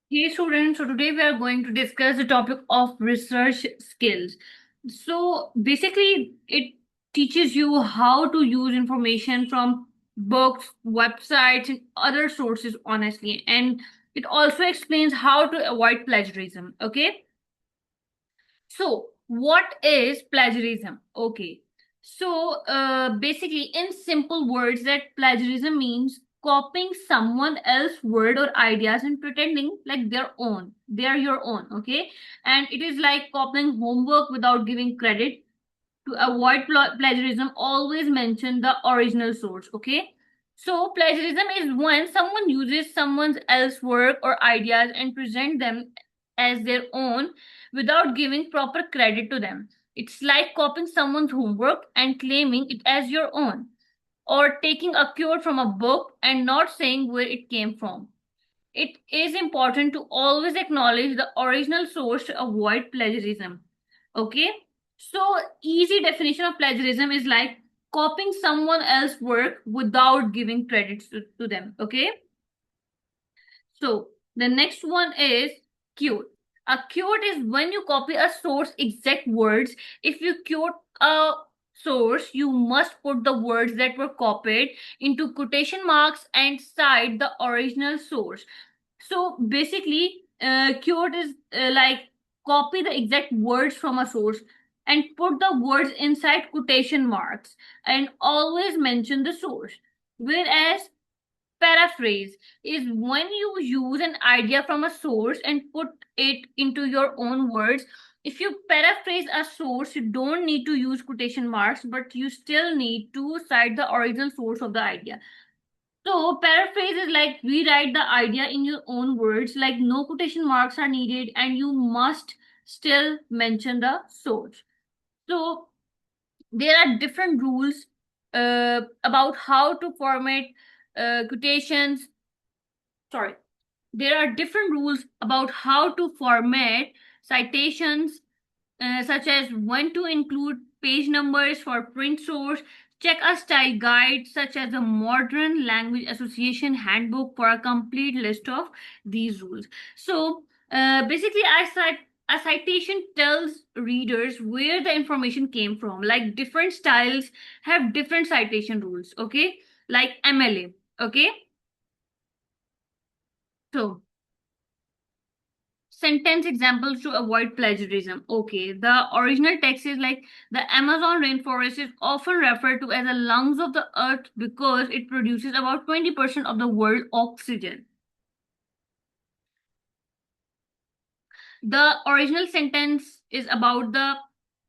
Hey students, so today we are going to discuss the topic of research skills. So basically, it teaches you how to use information from books, websites, and other sources honestly. And it also explains how to avoid plagiarism. Okay. So, what is plagiarism? Okay. So, basically, in simple words, that plagiarism means copying someone else's word or ideas and pretending like their own. They are your own, okay? And it is like copying homework without giving credit. To avoid plagiarism, always mention the original source, okay? So, plagiarism is when someone uses someone else's work or ideas and present them as their own without giving proper credit to them. It's like copying someone's homework and claiming it as your own, or taking a quote from a book and not saying where it came from. It is important to always acknowledge the original source to avoid plagiarism. Okay? So, easy definition of plagiarism is like copying someone else's work without giving credits to them. Okay? So, the next one is quote. A quote is when you copy a source exact words. If you quote a source, you must put the words that were copied into quotation marks and cite the original source. So basically, keyword is like copy the exact words from a source and put the words inside quotation marks and always mention the source. Whereas paraphrase is when you use an idea from a source and put it into your own words. If you paraphrase a source, you don't need to use quotation marks, but you still need to cite the original source of the idea. So, paraphrase is like rewrite the idea in your own words, like no quotation marks are needed, and you must still mention the source. So, there are different rules about how to format quotations. Sorry, there are different rules about how to format citations, such as when to include page numbers for print source. Check a style guide such as the Modern Language Association Handbook for a complete list of these rules. So, basically, a citation tells readers where the information came from. Like different styles have different citation rules, okay? Like MLA, okay? So, sentence examples to avoid plagiarism. Okay, the original text is like the Amazon rainforest is often referred to as the lungs of the earth because it produces about 20% of the world oxygen. The original sentence is about the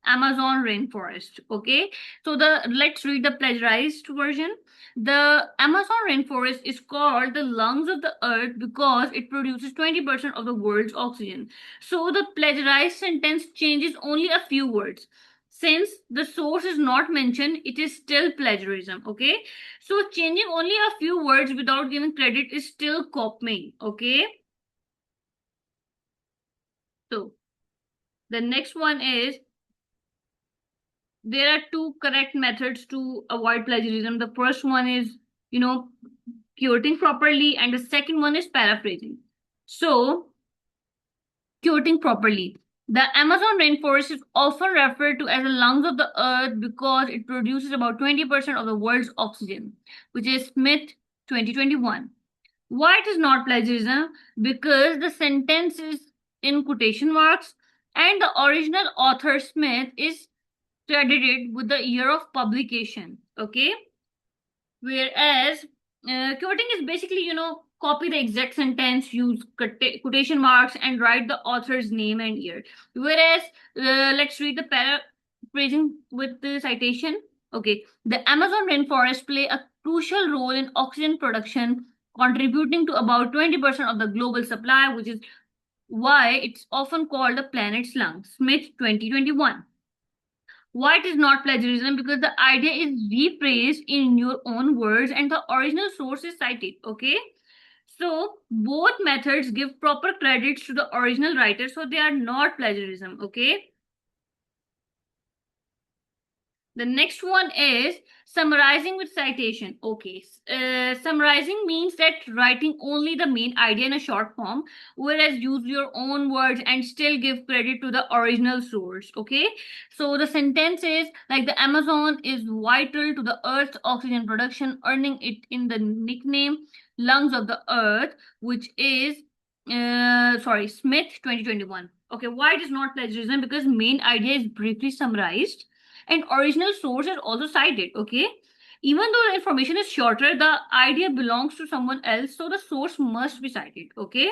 Amazon rainforest. Okay, so the let's read the plagiarized version. The Amazon rainforest is called the lungs of the earth because it produces 20% of the world's oxygen. So the plagiarized sentence changes only a few words. Since the source is not mentioned, it is still plagiarism. Okay, so changing only a few words without giving credit is still copying. Okay, so the next one is there are two correct methods to avoid plagiarism. The first one is, you know, quoting properly, and the second one is paraphrasing. So, quoting properly. The Amazon rainforest is often referred to as the lungs of the earth because it produces about 20% of the world's oxygen, which is Smith 2021. Why it is not plagiarism? Because the sentence is in quotation marks and the original author Smith is credited with the year of publication. Okay, whereas quoting is basically, copy the exact sentence, use quotation marks, and write the author's name and year. Whereas let's read the paraphrasing with the citation. Okay, the Amazon rainforest play a crucial role in oxygen production, contributing to about 20% of the global supply, which is why it's often called the planet's lung. Smith 2021. Why it is not plagiarism? Because the idea is rephrased in your own words and the original source is cited. Okay, so both methods give proper credits to the original writer, so they are not plagiarism. Okay, The next one is summarizing with citation. Okay, summarizing means that writing only the main idea in a short form, whereas use your own words and still give credit to the original source. Okay, so the sentence is like the Amazon is vital to the Earth's oxygen production, earning it in the nickname lungs of the Earth, which is Smith 2021. Okay, why it is not plagiarism? Because main idea is briefly summarized and original source is also cited. Okay, even though the information is shorter, the idea belongs to someone else, so the source must be cited. Okay,